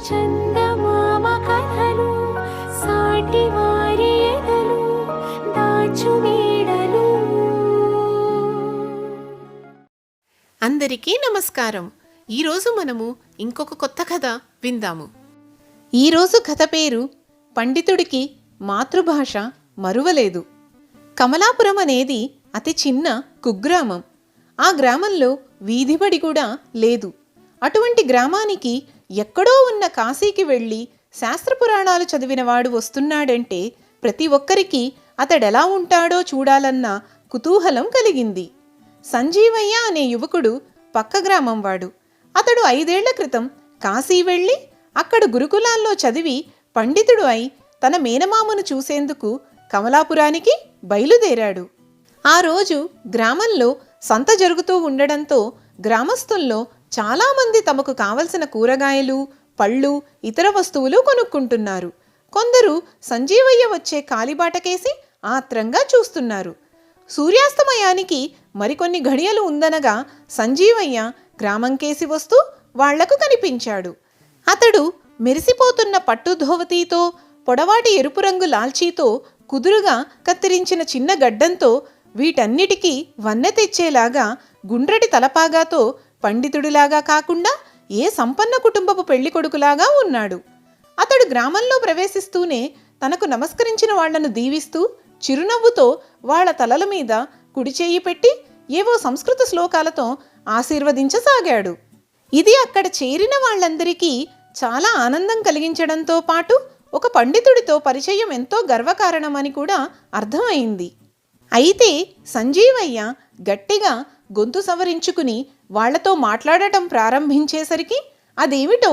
చందమామ కథలు సాటి వారి ఎదలు దాచు నీడలు. అందరికీ నమస్కారం. ఈరోజు మనము ఇంకొక కొత్త కథ విందాము. ఈరోజు కథ పేరు పండితుడికి మాతృభాష మరువలేదు. కమలాపురం అనేది అతి చిన్న కుగ్రామం. ఆ గ్రామంలో వీధిబడి కూడా లేదు. అటువంటి గ్రామానికి ఎక్కడో ఉన్న కాశీకి వెళ్ళి శాస్త్రపురాణాలు చదివినవాడు వస్తున్నాడంటే ప్రతి ఒక్కరికి అతడెలా ఉంటాడో చూడాలన్న కుతూహలం కలిగింది. సంజీవయ్య అనే యువకుడు పక్క గ్రామం వాడు. అతడు 5 ఏళ్ల క్రితం కాశీ వెళ్ళి అక్కడ గురుకులాల్లో చదివి పండితుడు అయి తన మేనమామను చూసేందుకు కమలాపురానికి బయలుదేరాడు. ఆ రోజు గ్రామంలో సంత జరుగుతూ ఉండడంతో గ్రామస్తుల్లో చాలామంది తమకు కావలసిన కూరగాయలు, పళ్ళు, ఇతర వస్తువులు కొనుక్కుంటున్నారు. కొందరు సంజీవయ్య వచ్చే కాలిబాటకేసి ఆత్రంగా చూస్తున్నారు. సూర్యాస్తమయానికి మరికొన్ని ఘడియలు ఉందనగా సంజీవయ్య గ్రామంకేసి వస్తూ వాళ్లకు కనిపించాడు. అతడు మెరిసిపోతున్న పట్టు ధోవతీతో, పొడవాటి ఎరుపు రంగు లాల్చీతో, కుదురుగా కత్తిరించిన చిన్న గడ్డంతో, వీటన్నిటికీ వన్నె తెచ్చేలాగా గుండ్రటి తలపాగాతో పండితుడిలాగా కాకుండా ఏ సంపన్న కుటుంబపు పెళ్లికొడుకులాగా ఉన్నాడు. అతడు గ్రామంలో ప్రవేశిస్తూనే తనకు నమస్కరించిన వాళ్లను దీవిస్తూ చిరునవ్వుతో వాళ్ల తలల మీద కుడిచేయి పెట్టి ఏవో సంస్కృత శ్లోకాలతో ఆశీర్వదించసాగాడు. ఇది అక్కడ చేరిన వాళ్ళందరికీ చాలా ఆనందం కలిగించడంతో పాటు ఒక పండితుడితో పరిచయం ఎంతో గర్వకారణమని కూడా అర్థమైంది. అయితే సంజీవయ్య గట్టిగా గొంతు సవరించుకుని వాళ్లతో మాట్లాడటం ప్రారంభించేసరికి అదేమిటో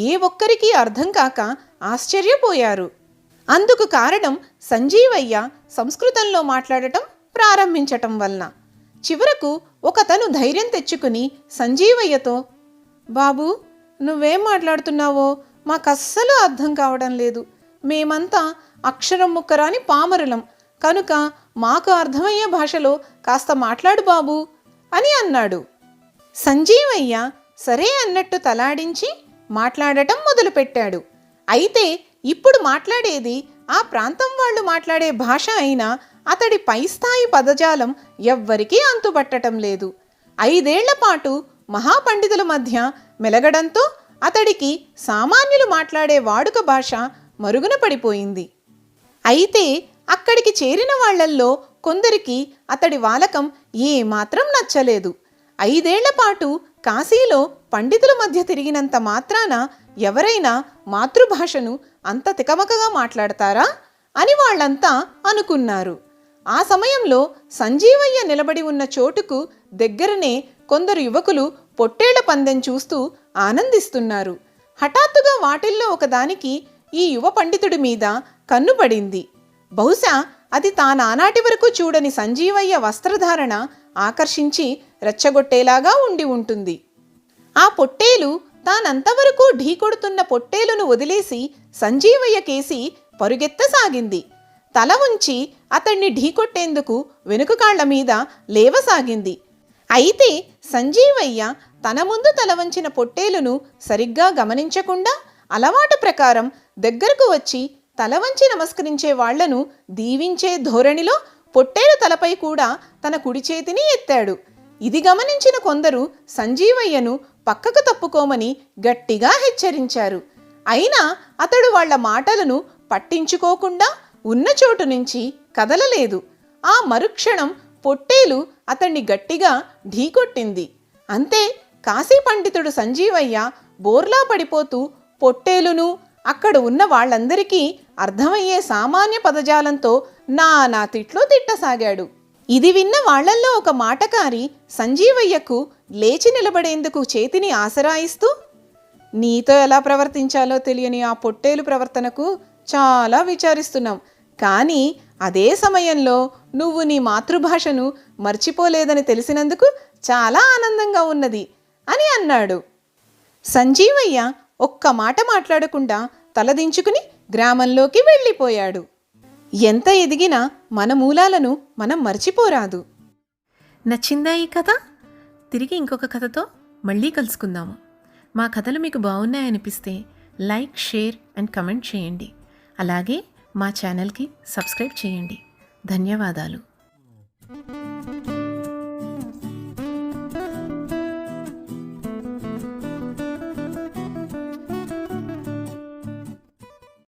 ఏ ఒక్కరికీ అర్థం కాక ఆశ్చర్యపోయారు. అందుకు కారణం సంజీవయ్య సంస్కృతంలో మాట్లాడటం ప్రారంభించటం వలన. చివరకు ఒకతను ధైర్యం తెచ్చుకుని సంజీవయ్యతో, బాబూ, నువ్వేం మాట్లాడుతున్నావో మాకస్సలు అర్థం కావడం లేదు. మేమంతా అక్షరం ముక్కరాని పామరులం కనుక మాకు అర్థమయ్యే భాషలో కాస్త మాట్లాడు బాబూ అని అన్నాడు. సంజీవయ్య సరే అన్నట్టు తలాడించి మాట్లాడటం మొదలుపెట్టాడు. అయితే ఇప్పుడు మాట్లాడేది ఆ ప్రాంతం వాళ్ళు మాట్లాడే భాష అయినా అతడి పైస్థాయి పదజాలం ఎవ్వరికీ అంతుబట్టడం లేదు. 5 ఏళ్ల పాటు మహాపండితుల మధ్య మెలగడంతో అతడికి సామాన్యులు మాట్లాడే వాడుక భాష మరుగున పడిపోయింది. అయితే అక్కడికి చేరిన వాళ్లల్లో కొందరికి అతడి వాలకం ఏమాత్రం నచ్చలేదు. 5 ఏళ్ల పాటు కాశీలో పండితుల మధ్య తిరిగినంత మాత్రాన ఎవరైనా మాతృభాషను అంత తికమకగా మాట్లాడతారా అని వాళ్ళంతా అనుకున్నారు. ఆ సమయంలో సంజీవయ్య నిలబడి ఉన్న చోటుకు దగ్గరనే కొందరు యువకులు పొట్టేళ్ల పందెం చూస్తూ ఆనందిస్తున్నారు. హఠాత్తుగా వాటిల్లో ఒకదానికి ఈ యువ పండితుడి మీద కన్నుపడింది. బహుశా అది తానానాటి వరకు చూడని సంజీవయ్య వస్త్రధారణ ఆకర్షించి రెచ్చగొట్టేలాగా ఉండి ఉంటుంది. ఆ పొట్టేలు తానంతవరకు ఢీకొడుతున్న పొట్టేలును వదిలేసి సంజీవయ్య కేసి పరుగెత్తసాగింది. తల ఉంచి అతన్ని ఢీకొట్టేందుకు వెనుకకాళ్ల మీద లేవసాగింది. అయితే సంజీవయ్య తన ముందు తల వంచిన పొట్టేలును సరిగ్గా గమనించకుండా అలవాటు ప్రకారం దగ్గరకు వచ్చి తల వంచి నమస్కరించే వాళ్లను దీవించే ధోరణిలో పొట్టేలు తలపై కూడా తన కుడి చేతిని ఎత్తాడు. ఇది గమనించిన కొందరు సంజీవయ్యను పక్కకు తప్పుకోమని గట్టిగా హెచ్చరించారు. అయినా అతడు వాళ్ల మాటలను పట్టించుకోకుండా ఉన్న చోటు నుంచి కదలలేదు. ఆ మరుక్షణం పొట్టేలు అతన్ని గట్టిగా ఢీకొట్టింది. అంతే, కాశీ పండితుడు సంజీవయ్య బోర్లా పడిపోతూ పొట్టేలును అక్కడ ఉన్న వాళ్ళందరికీ అర్థమయ్యే సామాన్య పదజాలంతో నానా తిట్లు తిట్టసాగాడు. ఇది విన్న వాళ్లల్లో ఒక మాటకారి సంజీవయ్యకు లేచి నిలబడేందుకు చేతిని ఆసరాయిస్తూ, నీతో ఎలా ప్రవర్తించాలో తెలియని ఆ పొట్టేలు ప్రవర్తనకు చాలా విచారిస్తున్నాం. కానీ అదే సమయంలో నువ్వు నీ మాతృభాషను మర్చిపోలేదని తెలిసినందుకు చాలా ఆనందంగా ఉన్నది అని అన్నాడు. సంజీవయ్య ఒక్క మాట మాట్లాడకుండా తలదించుకుని గ్రామంలోకి వెళ్ళిపోయాడు. ఎంత ఎదిగినా మన మూలాలను మనం మర్చిపోరాదు. నచ్చిందా ఈ కథ? తిరిగి ఇంకొక కథతో మళ్ళీ కలుసుకుందాము. మా కథలు మీకు బాగున్నాయనిపిస్తే లైక్, షేర్ అండ్ కమెంట్ చేయండి. అలాగే మా ఛానల్కి సబ్స్క్రైబ్ చేయండి. ధన్యవాదాలు.